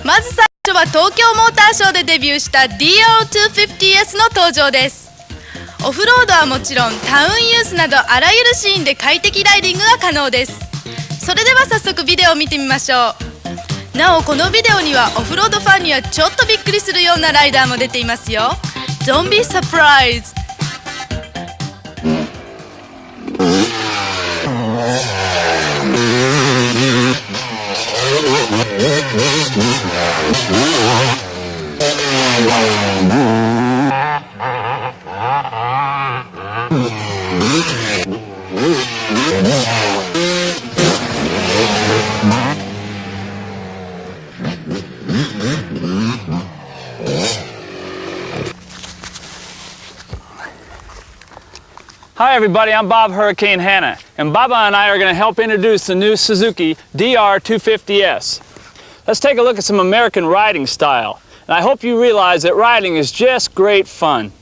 まず最初は東京モーターショーでデビューした DR250S の登場です。オフロードはもちろんタウンユースなどあらゆるシーンで快適ライディングが可能です。それでは早速ビデオを見てみましょう。なおこのビデオにはオフロードファンにはちょっとびっくりするようなライダーも出ていますよ。Don't be surprised! Hi everybody, I'm Bob Hurricane Hanna, and Baba and I are going to help introduce the new Suzuki DR250S. Let's take a look at some American riding style, and I hope you realize that riding is just great fun.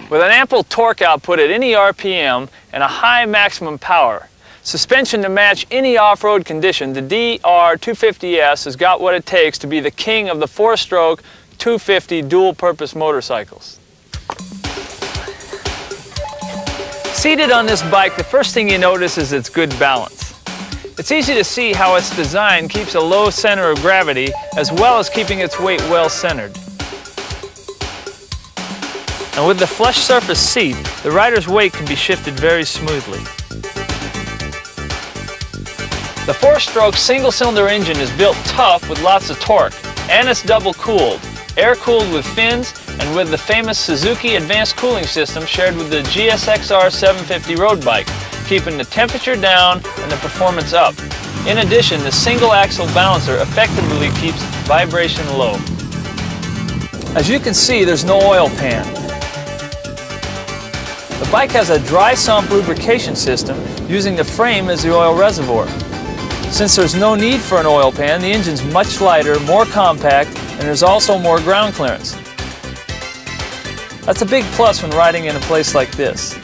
With an ample torque output at any RPM and a high maximum power, suspension to match any off-road condition, the DR250S has got what it takes to be the king of the four-stroke 250 dual-purpose motorcycles. Seated on this bike, the first thing you notice is its good balance. It's easy to see how its design keeps a low center of gravity as well as keeping its weight well centered. And with the flush surface seat, the rider's weight can be shifted very smoothly. The four-stroke single-cylinder engine is built tough with lots of torque, and it's double-cooled, air-cooled with fins, and with the famous Suzuki advanced cooling system shared with the GSXR 750 road bike, keeping the temperature down and the performance up. In addition, the single-axle balancer effectively keeps vibration low. As you can see, there's no oil pan. The bike has a dry sump lubrication system using the frame as the oil reservoir. Since there's no need for an oil pan, the engine's much lighter, more compact, and there's also more ground clearance. That's a big plus when riding in a place like this.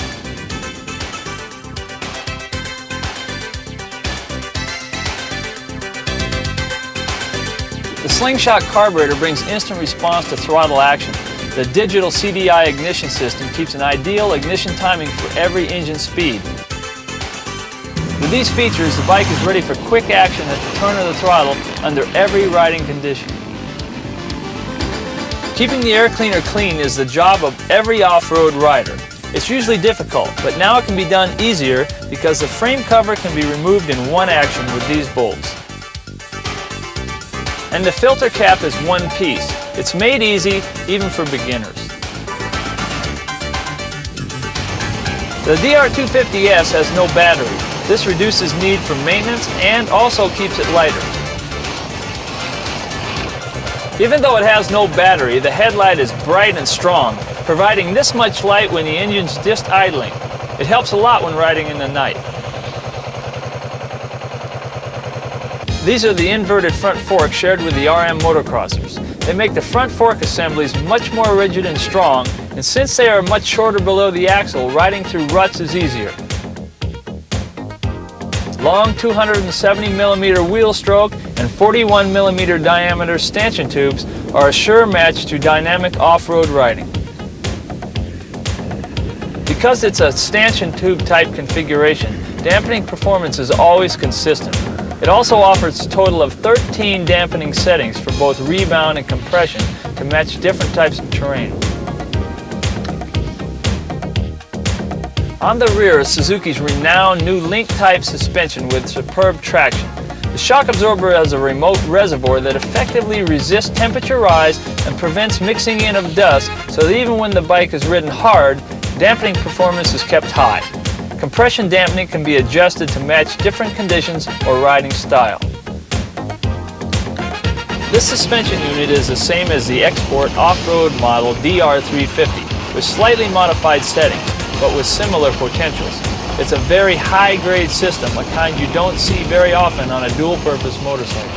The Slingshot carburetor brings instant response to throttle action. The digital CDI ignition system keeps an ideal ignition timing for every engine speed. With these features, the bike is ready for quick action at the turn of the throttle under every riding condition. Keeping the air cleaner clean is the job of every off-road rider. It's usually difficult, but now it can be done easier because the frame cover can be removed in one action with these bolts. And the filter cap is one piece. It's made easy, even for beginners. The DR250S has no battery. This reduces need for maintenance and also keeps it lighter. Even though it has no battery, the headlight is bright and strong, providing this much light when the engine's just idling. It helps a lot when riding in the night. These are the inverted front forks shared with the RM motocrossers. They make the front fork assemblies much more rigid and strong, and since they are much shorter below the axle, riding through ruts is easier. Long 270mm wheel stroke and 41mm diameter stanchion tubes are a sure match to dynamic off-road riding. Because it's a stanchion tube type configuration, dampening performance is always consistent. It also offers a total of 13 dampening settings for both rebound and compression to match different types of terrain. On the rear is Suzuki's renowned new link-type suspension with superb traction. The shock absorber has a remote reservoir that effectively resists temperature rise and prevents mixing in of dust, so that even when the bike is ridden hard, dampening performance is kept high. Compression dampening can be adjusted to match different conditions or riding style. This suspension unit is the same as the Export off-road model DR350 with slightly modified settings, but with similar potentials. It's a very high-grade system, a kind you don't see very often on a dual-purpose motorcycle.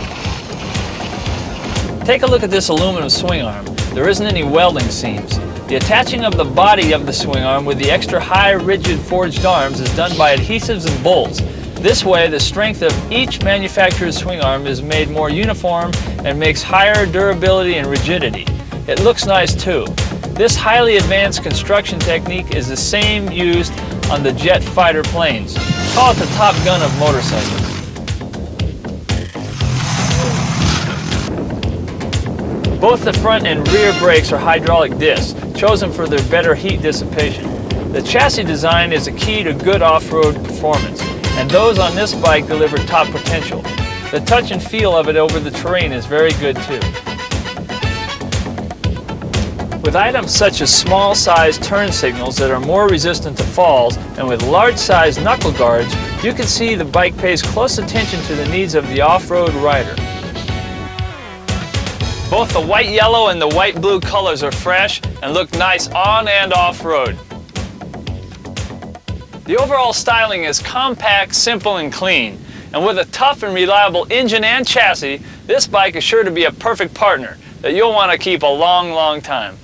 Take a look at this aluminum swing arm. There isn't any welding seams. The attaching of the body of the swing arm with the extra high rigid forged arms is done by adhesives and bolts. This way the strength of each manufacturer's swing arm is made more uniform and makes higher durability and rigidity. It looks nice too. This highly advanced construction technique is the same used on the jet fighter planes. Call it the Top Gun of motorcycles. Both the front and rear brakes are hydraulic discs, chosen for their better heat dissipation. The chassis design is a key to good off-road performance, and those on this bike deliver top potential. The touch and feel of it over the terrain is very good too. With items such as small-sized turn signals that are more resistant to falls, and with large-sized knuckle guards, you can see the bike pays close attention to the needs of the off-road rider. Both the white yellow and the white blue colors are fresh and look nice on and off-road. The overall styling is compact, simple, and clean. And with a tough and reliable engine and chassis, this bike is sure to be a perfect partner that you'll want to keep a long, long time.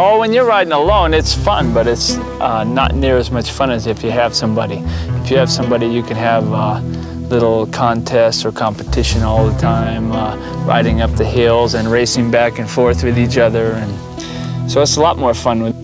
Oh, when you're riding alone, it's fun, but it's not near as much fun as if you have somebody. If you have somebody, you can have little contests or competition all the time, riding up the hills and racing back and forth with each other. And so it's a lot more fun with.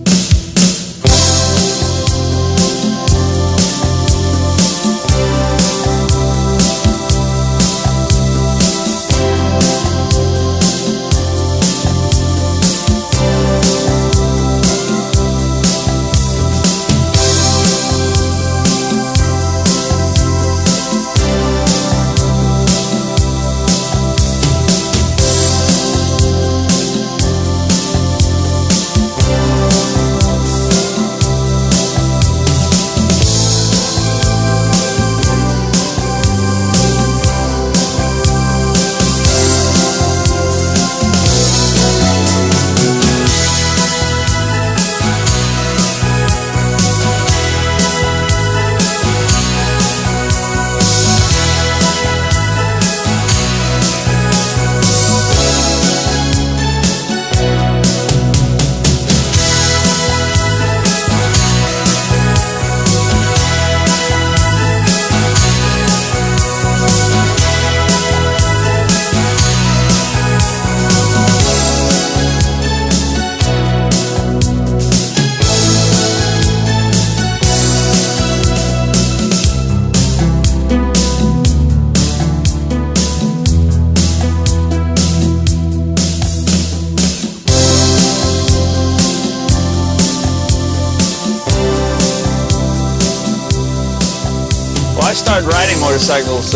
started riding motorcycles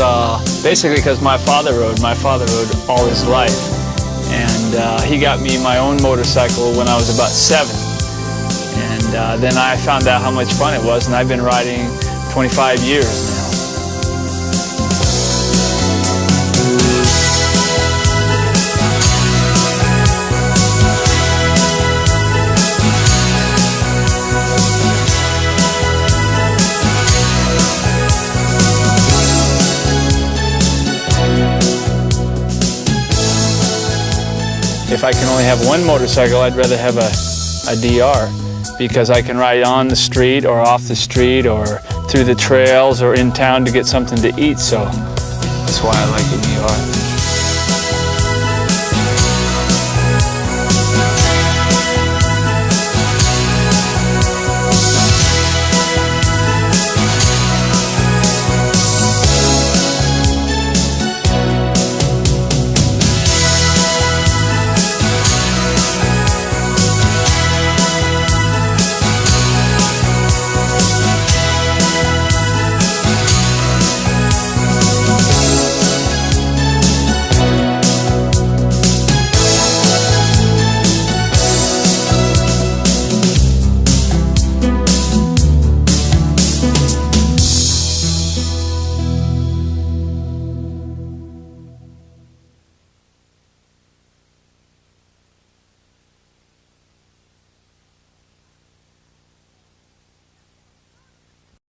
basically because my father rode. My father rode all his life. And he got me my own motorcycle when I was about 7. And then I found out how much fun it was, and I've been riding 25 years now. If I can only have one motorcycle, I'd rather have a DR, because I can ride on the street or off the street or through the trails or in town to get something to eat, so that's why I like a DR.